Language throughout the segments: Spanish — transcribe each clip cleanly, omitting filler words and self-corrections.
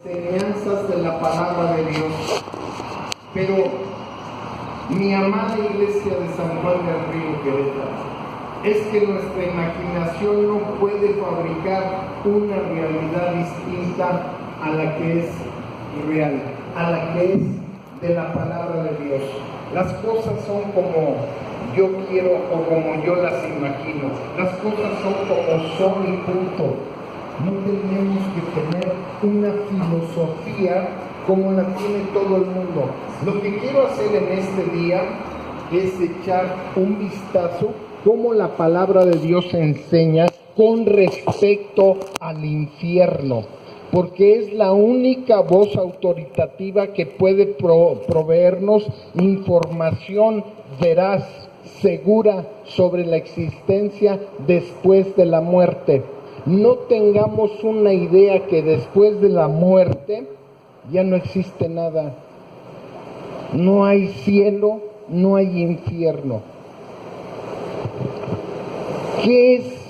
enseñanzas de la palabra de Dios. Pero mi amada iglesia de San Juan del Río, Querétaro, es que nuestra imaginación no puede fabricar una realidad distinta a la que es real, a la que es de la palabra de Dios. Las cosas son como yo quiero o como yo las imagino. Las cosas son como son y punto. No tenemos que tener una filosofía como la tiene todo el mundo. Lo que quiero hacer en este día es echar un vistazo cómo la palabra de Dios enseña con respecto al infierno, porque es la única voz autoritativa que puede proveernos información veraz, segura sobre la existencia después de la muerte. No tengamos una idea que después de la muerte ya no existe nada. No hay cielo, no hay infierno. ¿Qué es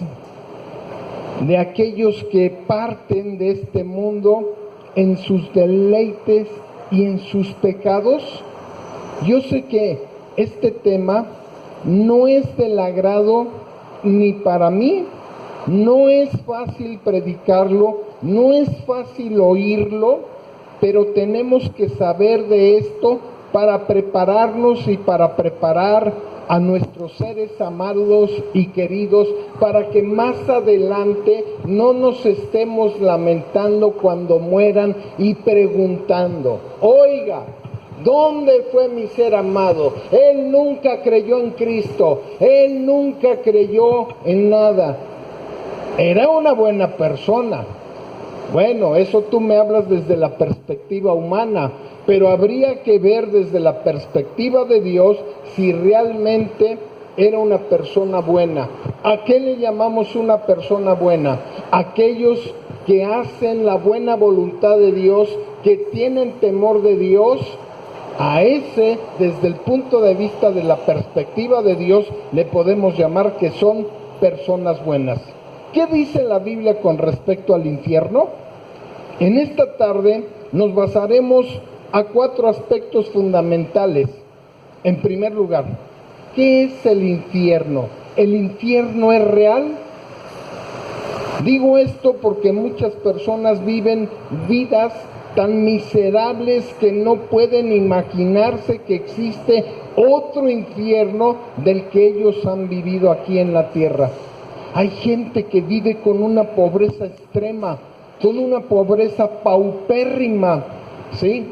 de aquellos que parten de este mundo en sus deleites y en sus pecados? Yo sé que este tema no es del agrado ni para mí, no es fácil predicarlo, no es fácil oírlo, pero tenemos que saber de esto para prepararnos y para preparar a nuestros seres amados y queridos, para que más adelante no nos estemos lamentando cuando mueran y preguntando: oiga, ¿dónde fue mi ser amado? Él nunca creyó en Cristo, él nunca creyó en nada. Era una buena persona. Bueno, eso tú me hablas desde la perspectiva humana, pero habría que ver desde la perspectiva de Dios si realmente era una persona buena. ¿A qué le llamamos una persona buena? Aquellos que hacen la buena voluntad de Dios, que tienen temor de Dios. A ese, desde el punto de vista de la perspectiva de Dios, le podemos llamar que son personas buenas. ¿Qué dice la Biblia con respecto al infierno? En esta tarde nos basaremos a 4 aspectos fundamentales. En primer lugar, ¿qué es el infierno? ¿El infierno es real? Digo esto porque muchas personas viven vidas tan miserables que no pueden imaginarse que existe otro infierno del que ellos han vivido aquí en la tierra. Hay gente que vive con una pobreza extrema, con una pobreza paupérrima, ¿sí?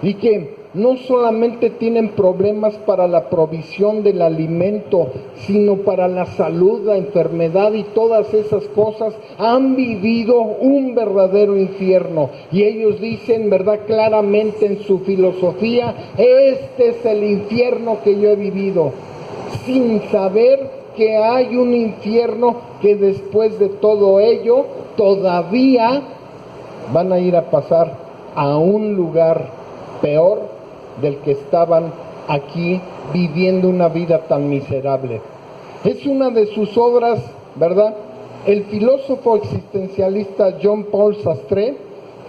Y que no solamente tienen problemas para la provisión del alimento, sino para la salud, la enfermedad y todas esas cosas. Han vivido un verdadero infierno. Y ellos dicen, ¿verdad?, claramente en su filosofía: este es el infierno que yo he vivido, sin saber que hay un infierno que después de todo ello todavía van a ir a pasar a un lugar peor del que estaban aquí viviendo una vida tan miserable. Es una de sus obras, ¿verdad? El filósofo existencialista Jean Paul Sartre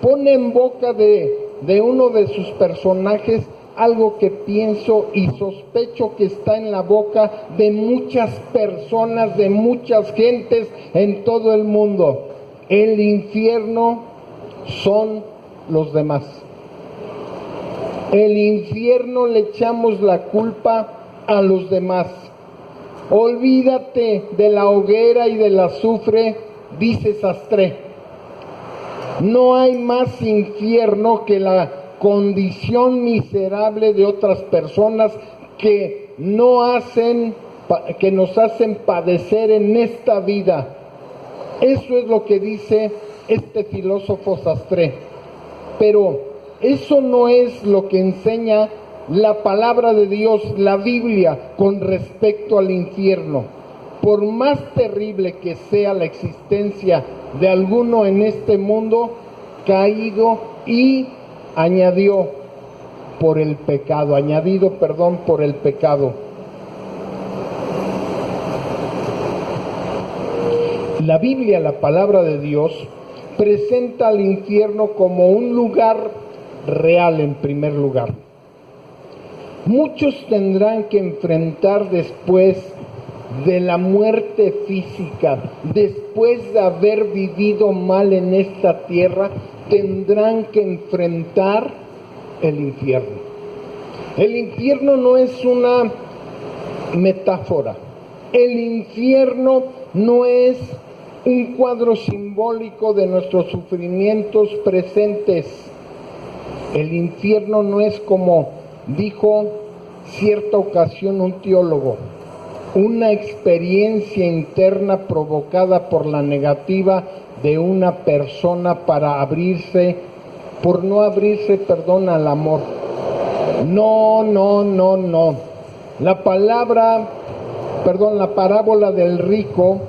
pone en boca de uno de sus personajes algo que pienso y sospecho que está en la boca de muchas personas, de muchas gentes en todo el mundo. El infierno son los demás. El infierno le echamos la culpa a los demás. Olvídate de la hoguera y del azufre, dice Sartre. No hay más infierno que la condición miserable de otras personas que nos hacen padecer en esta vida. Eso es lo que dice este filósofo Sartre. Pero eso no es lo que enseña la palabra de Dios, la Biblia, con respecto al infierno. Por más terrible que sea la existencia de alguno en este mundo caído y añadido por el pecado. La Biblia, la palabra de Dios, presenta al infierno como un lugar real en primer lugar. Muchos tendrán que enfrentar después de la muerte física, después de haber vivido mal en esta tierra, tendrán que enfrentar el infierno. El infierno no es una metáfora. El infierno no es un cuadro simbólico de nuestros sufrimientos presentes. El infierno no es, como dijo cierta ocasión un teólogo, una experiencia interna provocada por la negativa de una persona por no abrirse al amor. No. La parábola del rico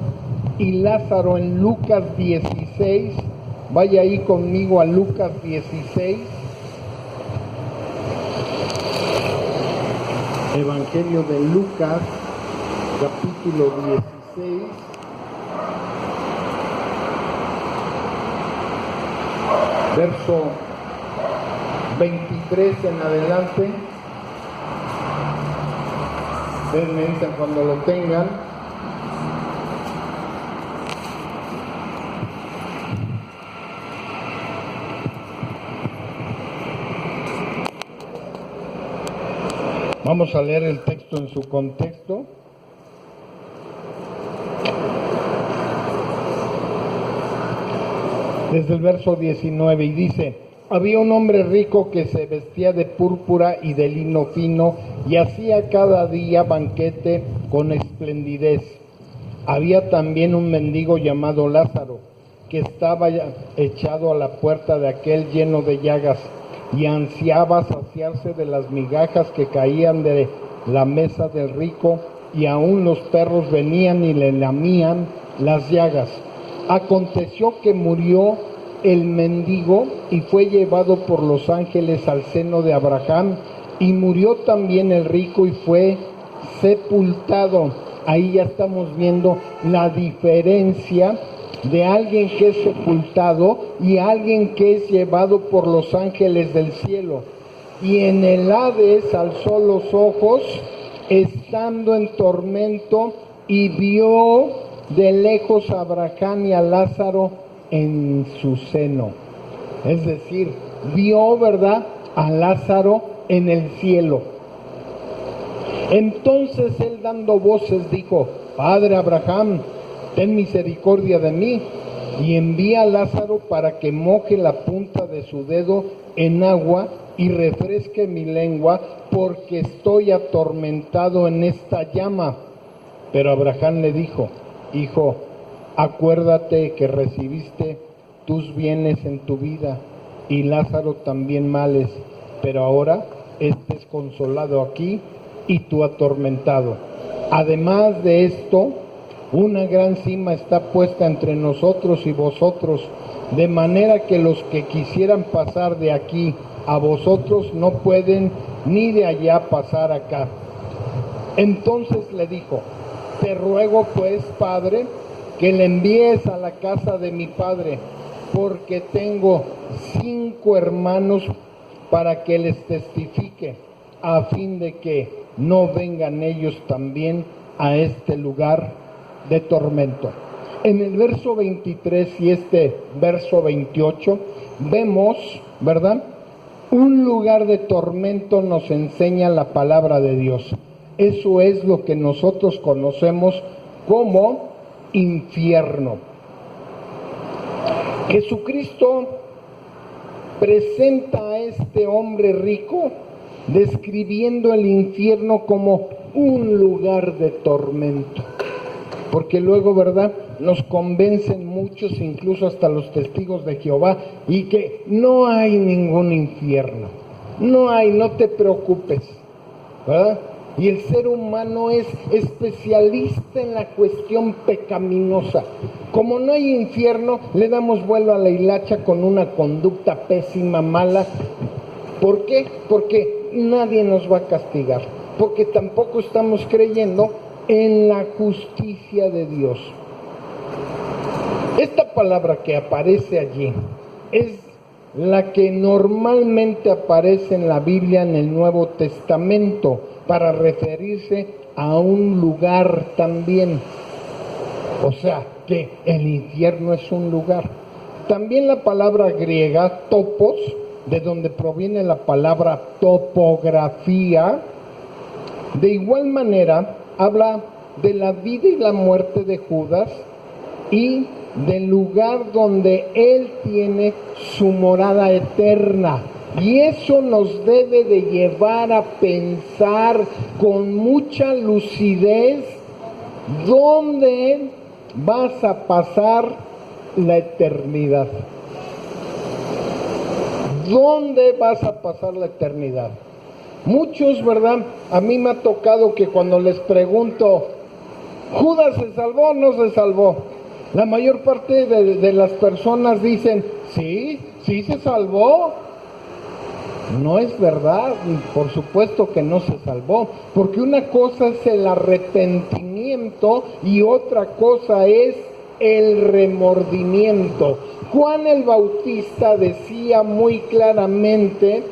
y Lázaro en Lucas 16, vaya ahí conmigo a Lucas 16. Evangelio de Lucas, capítulo 16, verso 23 en adelante. Ustedes me dicen cuando lo tengan. Vamos a leer el texto en su contexto. Desde el verso 19, y dice: había un hombre rico que se vestía de púrpura y de lino fino y hacía cada día banquete con esplendidez. Había también un mendigo llamado Lázaro, que estaba echado a la puerta de aquel lleno de llagas, y ansiaba saciarse de las migajas que caían de la mesa del rico, y aún los perros venían y le lamían las llagas. Aconteció que murió el mendigo y fue llevado por los ángeles al seno de Abraham, y murió también el rico y fue sepultado. Ahí ya estamos viendo la diferencia de alguien que es sepultado y alguien que es llevado por los ángeles del cielo. Y en el Hades alzó los ojos, estando en tormento, y vio de lejos a Abraham y a Lázaro en su seno. Es decir, vio, ¿verdad?, a Lázaro en el cielo. Entonces él, dando voces, dijo: Padre Abraham, ten misericordia de mí, y envía a Lázaro para que moje la punta de su dedo en agua y refresque mi lengua, porque estoy atormentado en esta llama. Pero Abraham le dijo: Hijo, acuérdate que recibiste tus bienes en tu vida, y Lázaro también males, pero ahora estés consolado aquí y tú atormentado. Además de esto, una gran sima está puesta entre nosotros y vosotros, de manera que los que quisieran pasar de aquí a vosotros no pueden, ni de allá pasar acá. Entonces le dijo: te ruego pues, Padre, que le envíes a la casa de mi padre, porque tengo 5 hermanos, para que les testifique, a fin de que no vengan ellos también a este lugar de tormento. En el verso 23 y este verso 28 vemos, ¿verdad?, un lugar de tormento. Nos enseña la palabra de Dios. Eso es lo que nosotros conocemos como infierno. Jesucristo presenta a este hombre rico describiendo el infierno como un lugar de tormento. Porque luego, ¿verdad?, nos convencen muchos, incluso hasta los testigos de Jehová, y que no hay ningún infierno. No hay, no te preocupes, ¿verdad? Y el ser humano es especialista en la cuestión pecaminosa. Como no hay infierno, le damos vuelo a la hilacha con una conducta pésima, mala. ¿Por qué? Porque nadie nos va a castigar. Porque tampoco estamos creyendo en la justicia de Dios. Esta palabra que aparece allí es la que normalmente aparece en la Biblia en el Nuevo Testamento para referirse a un lugar también. O sea, que el infierno es un lugar. También la palabra griega, topos, de donde proviene la palabra topografía, de igual manera habla de la vida y la muerte de Judas y del lugar donde él tiene su morada eterna. Y eso nos debe de llevar a pensar con mucha lucidez dónde vas a pasar la eternidad. ¿Dónde vas a pasar la eternidad? Muchos, ¿verdad? A mí me ha tocado que cuando les pregunto, ¿Judas se salvó o no se salvó? La mayor parte de las personas dicen, sí se salvó. No es verdad, por supuesto que no se salvó, porque una cosa es el arrepentimiento y otra cosa es el remordimiento. Juan el Bautista decía muy claramente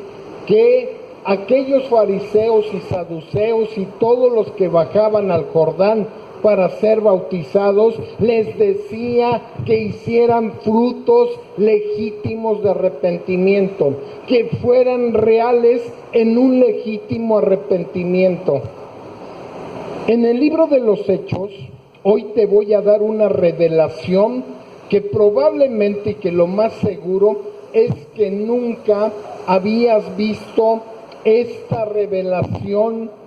que aquellos fariseos y saduceos y todos los que bajaban al Jordán para ser bautizados, les decía que hicieran frutos legítimos de arrepentimiento, que fueran reales en un legítimo arrepentimiento. En el libro de los Hechos, hoy te voy a dar una revelación que probablemente y que lo más seguro es que nunca habías visto esta revelación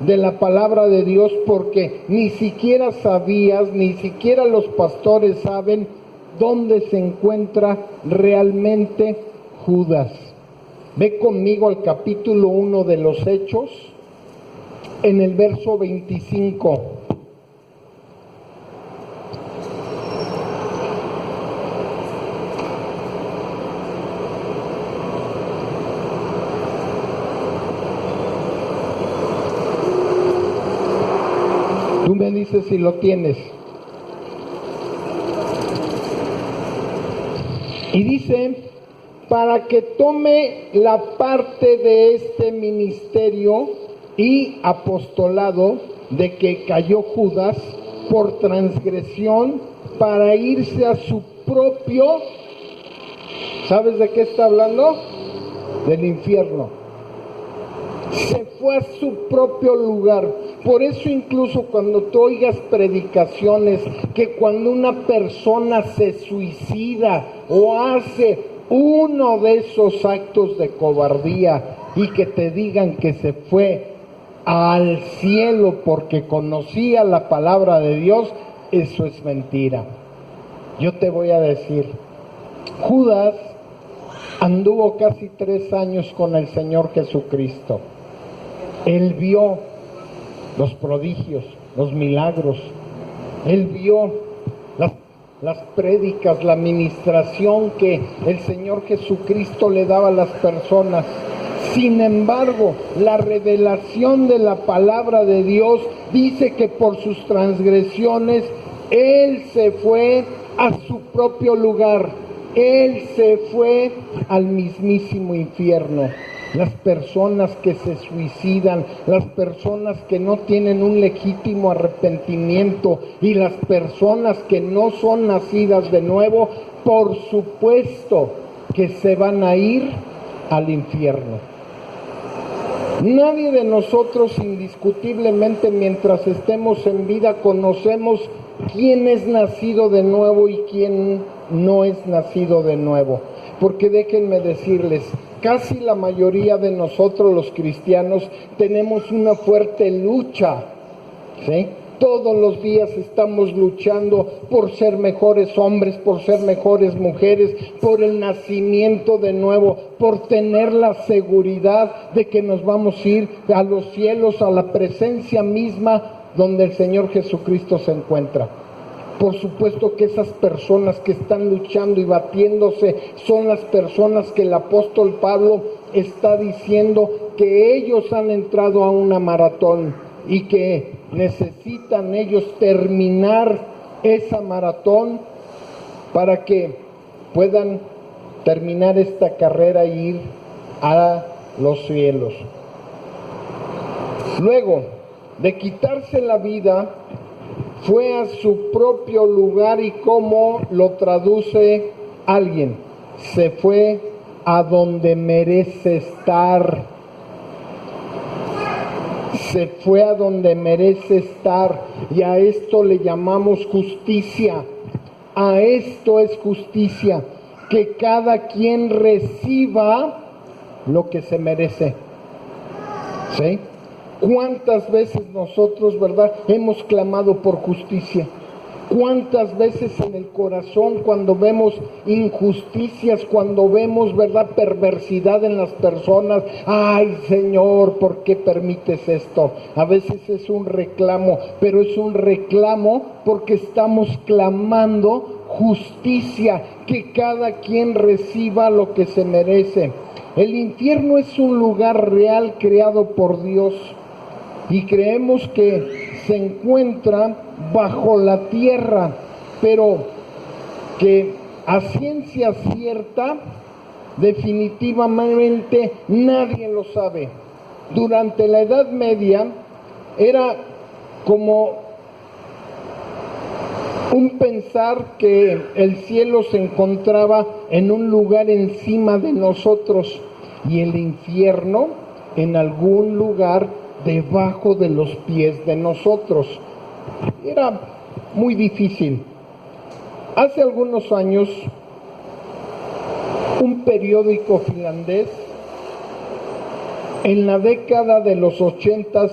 de la palabra de Dios, porque ni siquiera sabías, ni siquiera los pastores saben dónde se encuentra realmente Judas. Ve conmigo al capítulo 1 de los Hechos, en el verso 25. Tú me dices si lo tienes. Y dice, para que tome la parte de este ministerio y apostolado de que cayó Judas por transgresión para irse a su propio, ¿sabes de qué está hablando? Del infierno. Se fue a su propio lugar. Por eso incluso cuando tú oigas predicaciones que cuando una persona se suicida o hace uno de esos actos de cobardía y que te digan que se fue al cielo porque conocía la palabra de Dios, eso es mentira. Yo te voy a decir, Judas anduvo casi 3 años con el Señor Jesucristo. Él vio los prodigios, los milagros. Él vio las prédicas, la ministración que el Señor Jesucristo le daba a las personas. Sin embargo, la revelación de la palabra de Dios dice que por sus transgresiones Él se fue a su propio lugar. Él se fue al mismísimo infierno. Las personas que se suicidan, las personas que no tienen un legítimo arrepentimiento y las personas que no son nacidas de nuevo, por supuesto que se van a ir al infierno. Nadie de nosotros indiscutiblemente mientras estemos en vida conocemos quién es nacido de nuevo y quién no es nacido de nuevo. Porque déjenme decirles, casi la mayoría de nosotros los cristianos tenemos una fuerte lucha, ¿sí? Todos los días estamos luchando por ser mejores hombres, por ser mejores mujeres, por el nacimiento de nuevo, por tener la seguridad de que nos vamos a ir a los cielos, a la presencia misma donde el Señor Jesucristo se encuentra. Por supuesto que esas personas que están luchando y batiéndose son las personas que el apóstol Pablo está diciendo que ellos han entrado a una maratón y que necesitan ellos terminar esa maratón para que puedan terminar esta carrera e ir a los cielos. Luego de quitarse la vida, fue a su propio lugar, y como lo traduce alguien, se fue a donde merece estar. Se fue a donde merece estar, y a esto le llamamos justicia. A esto es justicia, que cada quien reciba lo que se merece. ¿Sí? ¿Cuántas veces nosotros, verdad, hemos clamado por justicia? ¿Cuántas veces en el corazón, cuando vemos injusticias, cuando vemos, verdad, perversidad en las personas, ay Señor, ¿por qué permites esto? A veces es un reclamo, pero es un reclamo porque estamos clamando justicia, que cada quien reciba lo que se merece. El infierno es un lugar real creado por Dios, y creemos que se encuentra bajo la tierra, pero que a ciencia cierta, definitivamente nadie lo sabe. Durante la Edad Media era como un pensar que el cielo se encontraba en un lugar encima de nosotros y el infierno en algún lugar debajo de los pies de nosotros. Era muy difícil. Hace algunos años, un periódico finlandés, en la década de los 80,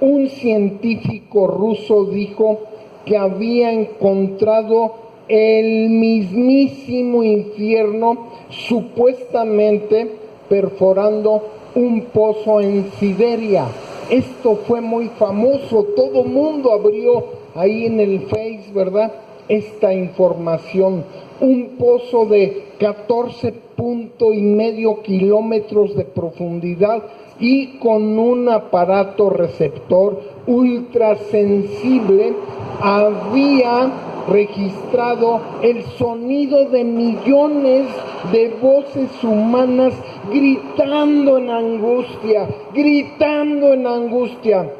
un científico ruso dijo que había encontrado el mismísimo infierno, supuestamente perforando un pozo en Siberia. Esto fue muy famoso, todo mundo abrió ahí en el Face, ¿verdad?, esta información. Un pozo de 14,5 kilómetros de profundidad y con un aparato receptor ultrasensible había registrado el sonido de millones de voces humanas gritando en angustia, gritando en angustia.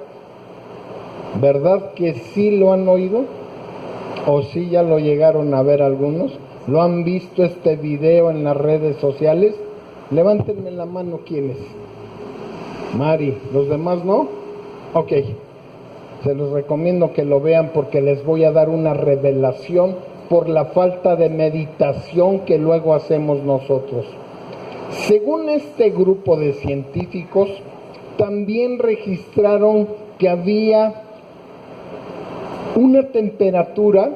¿Verdad que sí lo han oído? ¿O sí ya lo llegaron a ver algunos? ¿Lo han visto este video en las redes sociales? Levántenme la mano, ¿quiénes? Mari, ¿los demás no? Ok, se los recomiendo que lo vean porque les voy a dar una revelación por la falta de meditación que luego hacemos nosotros. Según este grupo de científicos, también registraron que había una temperatura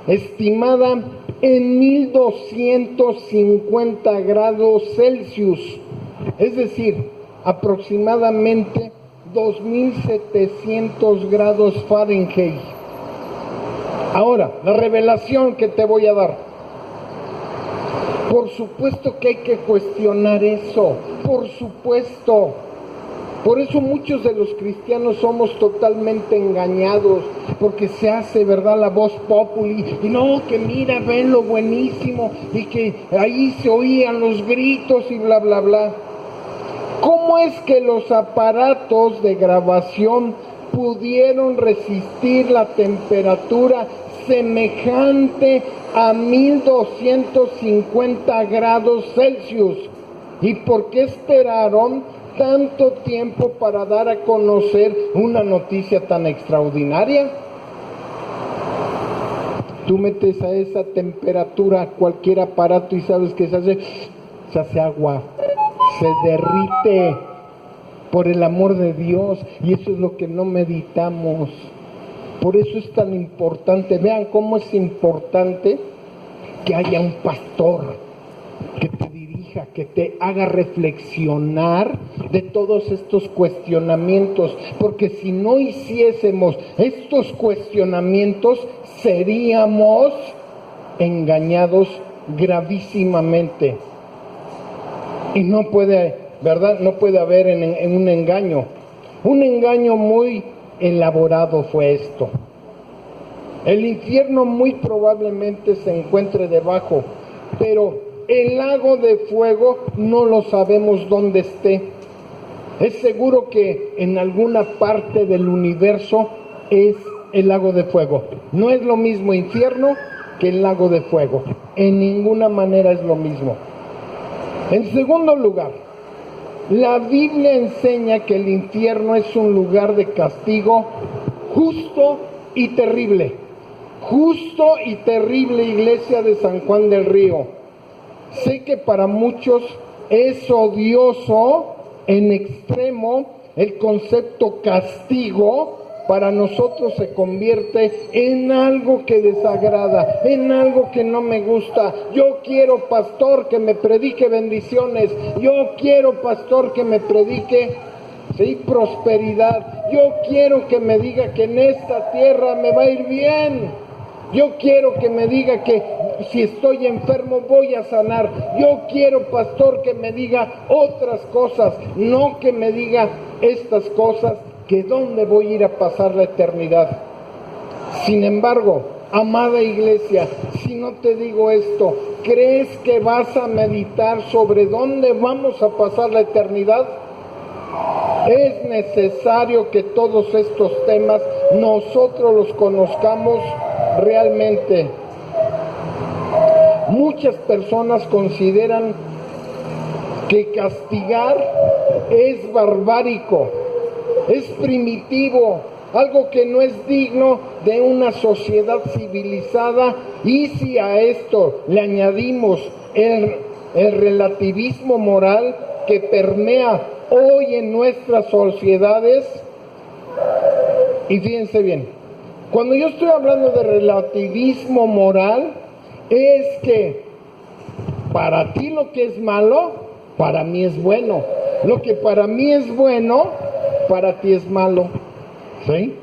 estimada en 1250 grados Celsius, es decir, aproximadamente 2700 grados Fahrenheit. Ahora, la revelación que te voy a dar. Por supuesto que hay que cuestionar eso, por supuesto. Por eso muchos de los cristianos somos totalmente engañados, porque se hace, ¿verdad?, la voz populi, y no, que mira, ven lo buenísimo, y que ahí se oían los gritos y bla, bla, bla. ¿Cómo es que los aparatos de grabación pudieron resistir la temperatura semejante a 1250 grados Celsius? ¿Y por qué esperaron tanto tiempo para dar a conocer una noticia tan extraordinaria? Tú metes a esa temperatura cualquier aparato y sabes que se hace agua, se derrite, por el amor de Dios, y eso es lo que no meditamos. Por eso es tan importante. Vean cómo es importante que haya un pastor que te dirija, que te haga reflexionar de todos estos cuestionamientos, porque si no hiciésemos estos cuestionamientos, seríamos engañados gravísimamente. Y no puede, ¿verdad?, no puede haber en un engaño. Un engaño muy elaborado fue esto. El infierno muy probablemente se encuentre debajo, pero el lago de fuego no lo sabemos dónde esté. Es seguro que en alguna parte del universo es el lago de fuego. No es lo mismo infierno que el lago de fuego. En ninguna manera es lo mismo. En segundo lugar, la Biblia enseña que el infierno es un lugar de castigo justo y terrible. Justo y terrible, iglesia de San Juan del Río. Sé que para muchos es odioso en extremo el concepto castigo. Para nosotros se convierte en algo que desagrada, en algo que no me gusta. Yo quiero, pastor, que me predique bendiciones. Yo quiero, pastor, que me predique, ¿sí?, prosperidad. Yo quiero que me diga que en esta tierra me va a ir bien. Yo quiero que me diga que si estoy enfermo voy a sanar. Yo quiero, pastor, que me diga otras cosas, no que me diga estas cosas, que dónde voy a ir a pasar la eternidad. Sin embargo, amada iglesia, si no te digo esto, ¿crees que vas a meditar sobre dónde vamos a pasar la eternidad? Es necesario que todos estos temas nosotros los conozcamos realmente. Muchas personas consideran que castigar es barbárico, es primitivo, algo que no es digno de una sociedad civilizada. Y si a esto le añadimos el relativismo moral que permea hoy en nuestras sociedades, y fíjense bien, cuando yo estoy hablando de relativismo moral, es que para ti lo que es malo, para mí es bueno. Lo que para mí es bueno, para ti es malo. ¿Sí?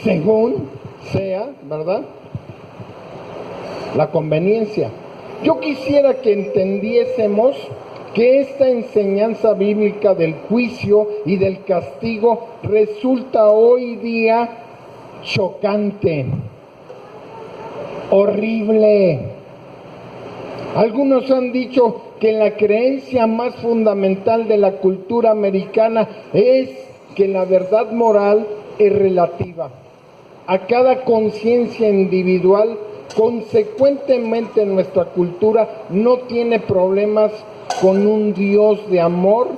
Según sea, ¿verdad?, la conveniencia. Yo quisiera que entendiésemos que esta enseñanza bíblica del juicio y del castigo resulta hoy día chocante, horrible. Algunos han dicho que la creencia más fundamental de la cultura americana es que la verdad moral es relativa a cada conciencia individual. Consecuentemente, nuestra cultura no tiene problemas con un Dios de amor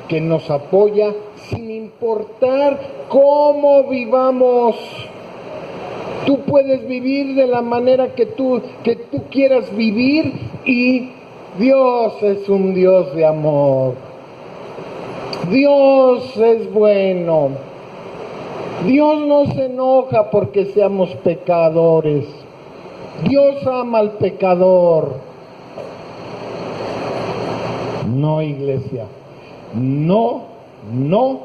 que nos apoya sin importar cómo vivamos. Tú puedes vivir de la manera que tú quieras vivir, y Dios es un Dios de amor. Dios es bueno. Dios no se enoja porque seamos pecadores. Dios ama al pecador. No, iglesia. No, no,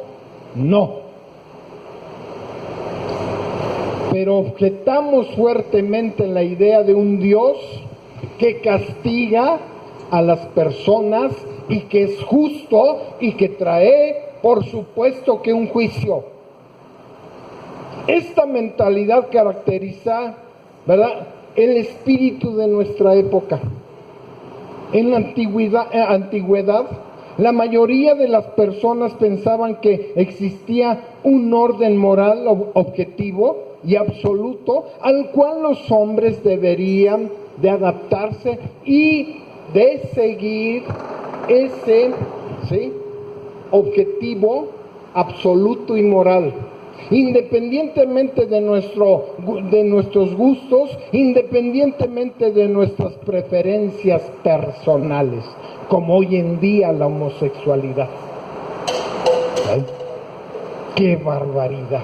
no. Pero objetamos fuertemente la idea de un Dios que castiga a las personas y que es justo y que trae, por supuesto, que un juicio. Esta mentalidad caracteriza, ¿verdad?, el espíritu de nuestra época. En la antigüedad, la mayoría de las personas pensaban que existía un orden moral objetivo y absoluto al cual los hombres deberían de adaptarse y de seguir ese, ¿sí?, objetivo absoluto y moral, independientemente de nuestros gustos, independientemente de nuestras preferencias personales, como hoy en día la homosexualidad. ¿Eh? ¡Qué barbaridad!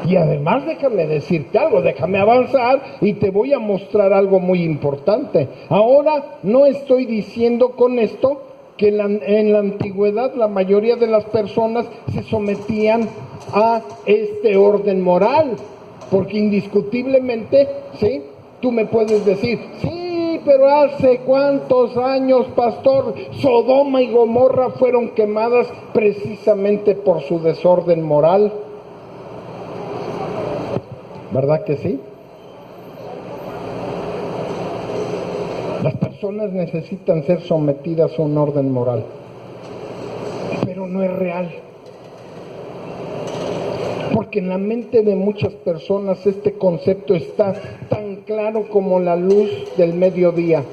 Y además, déjame decirte algo, déjame avanzar y te voy a mostrar algo muy importante. Ahora, no estoy diciendo con esto que en la antigüedad la mayoría de las personas se sometían a este orden moral, porque indiscutiblemente, ¿sí?, tú me puedes decir, sí, pero hace cuántos años, pastor, Sodoma y Gomorra fueron quemadas precisamente por su desorden moral. ¿Verdad que sí? personas necesitan ser sometidas a un orden moral, pero no es real. Porque en la mente de muchas personas este concepto está tan claro como la luz del mediodía.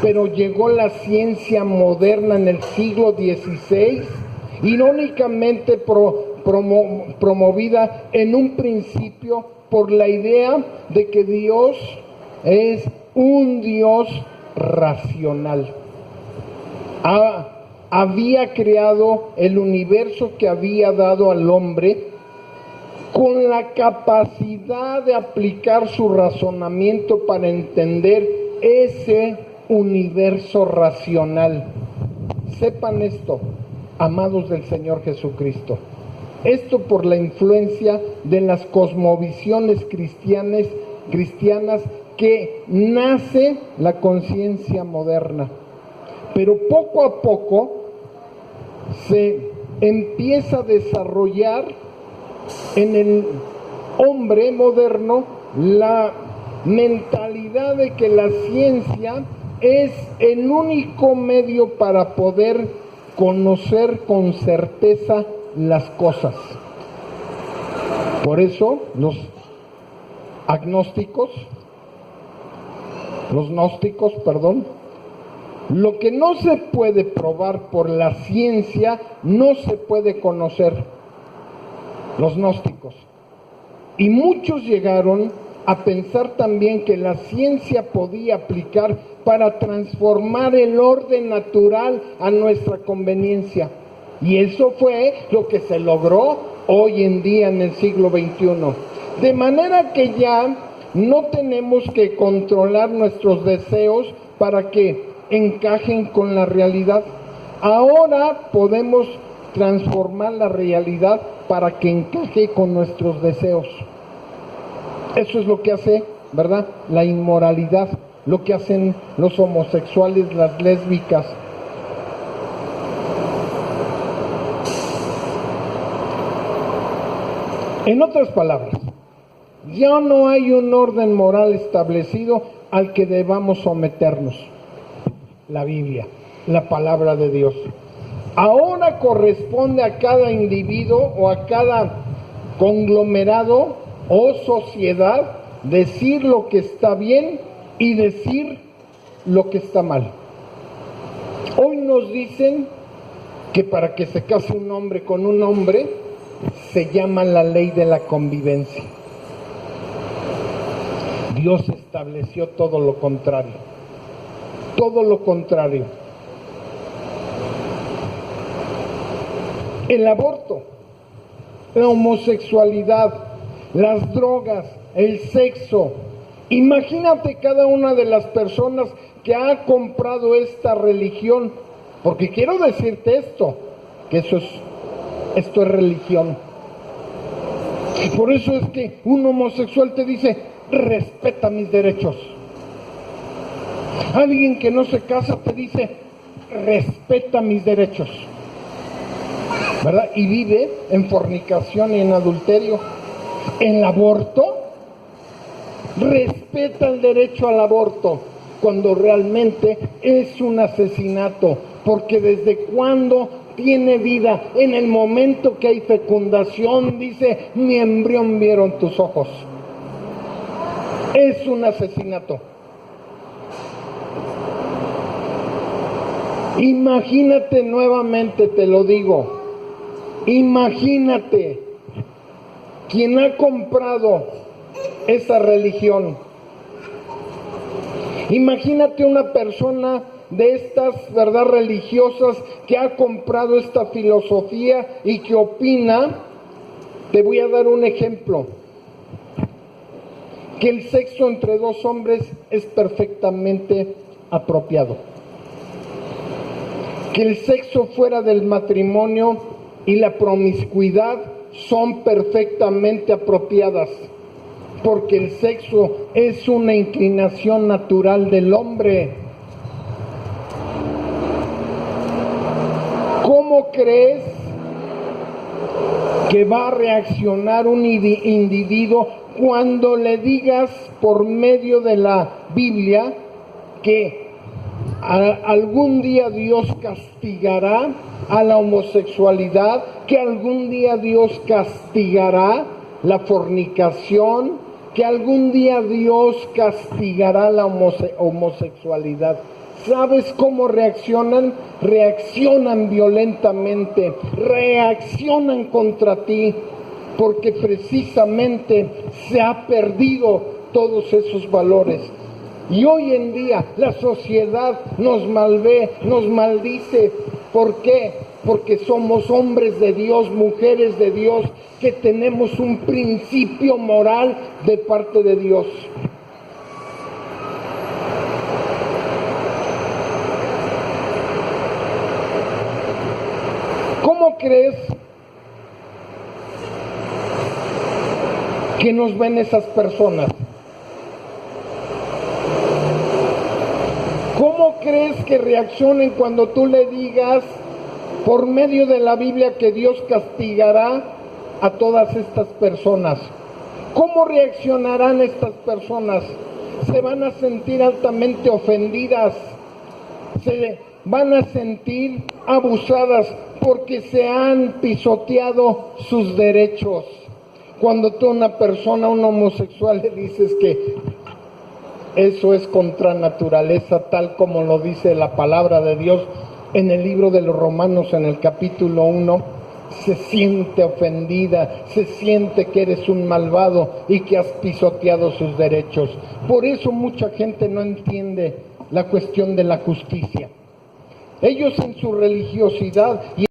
Pero llegó la ciencia moderna en el siglo XVI, irónicamente promovida en un principio por la idea de que Dios es un Dios racional. Había creado el universo que había dado al hombre con la capacidad de aplicar su razonamiento para entender ese universo racional. Sepan esto, amados del Señor Jesucristo. Esto por la influencia de las cosmovisiones cristianas que nace la conciencia moderna. Pero poco a poco se empieza a desarrollar en el hombre moderno la mentalidad de que la ciencia es el único medio para poder conocer con certeza las cosas. Por eso los gnósticos, lo que no se puede probar por la ciencia no se puede conocer. Los gnósticos. Y muchos llegaron a pensar también que la ciencia podía aplicar para transformar el orden natural a nuestra conveniencia. Y eso fue lo que se logró hoy en día en el siglo XXI. De manera que ya no tenemos que controlar nuestros deseos para que encajen con la realidad. Ahora podemos transformar la realidad para que encaje con nuestros deseos. Eso es lo que hace, ¿verdad?, la inmoralidad, lo que hacen los homosexuales, las lésbicas. En otras palabras, ya no hay un orden moral establecido al que debamos someternos. La Biblia, la palabra de Dios. Ahora corresponde a cada individuo o a cada conglomerado o sociedad decir lo que está bien y decir lo que está mal. Hoy nos dicen que para que se case un hombre con un hombre se llama la ley de la convivencia. Dios estableció todo lo contrario. Todo lo contrario. El aborto, la homosexualidad, las drogas, el sexo. Imagínate cada una de las personas que ha comprado esta religión, porque quiero decirte esto, que esto es religión. Y por eso es que un homosexual te dice, respeta mis derechos. Alguien que no se casa te dice, respeta mis derechos, ¿verdad? Y vive en fornicación y en adulterio. El aborto, respeta el derecho al aborto, cuando realmente es un asesinato, porque desde cuando tiene vida, en el momento que hay fecundación, dice, mi embrión vieron tus ojos. Es un asesinato. Imagínate nuevamente, te lo digo, imagínate quien ha comprado esa religión. Imagínate una persona de estas, ¿verdad?, religiosas que ha comprado esta filosofía y que opina. Te voy a dar un ejemplo. Que el sexo entre dos hombres es perfectamente apropiado. Que el sexo fuera del matrimonio y la promiscuidad son perfectamente apropiadas, porque el sexo es una inclinación natural del hombre. ¿Cómo crees que va a reaccionar un individuo cuando le digas por medio de la Biblia que algún día Dios castigará a la homosexualidad, que algún día Dios castigará la fornicación, que algún día Dios castigará la homosexualidad. ¿Sabes cómo reaccionan? Reaccionan violentamente, reaccionan contra ti, porque precisamente se ha perdido todos esos valores. Y hoy en día la sociedad nos malvé, nos maldice. ¿Por qué? Porque somos hombres de Dios, mujeres de Dios, que tenemos un principio moral de parte de Dios. ¿Cómo crees que nos ven esas personas? ¿Cómo crees que reaccionen cuando tú le digas por medio de la Biblia que Dios castigará a todas estas personas? ¿Cómo reaccionarán estas personas? Se van a sentir altamente ofendidas, se van a sentir abusadas porque se han pisoteado sus derechos. Cuando tú a una persona, un homosexual, le dices que eso es contra naturaleza, tal como lo dice la palabra de Dios en el libro de los Romanos, en el capítulo 1, se siente ofendida, se siente que eres un malvado y que has pisoteado sus derechos. Por eso mucha gente no entiende la cuestión de la justicia. Ellos en su religiosidad y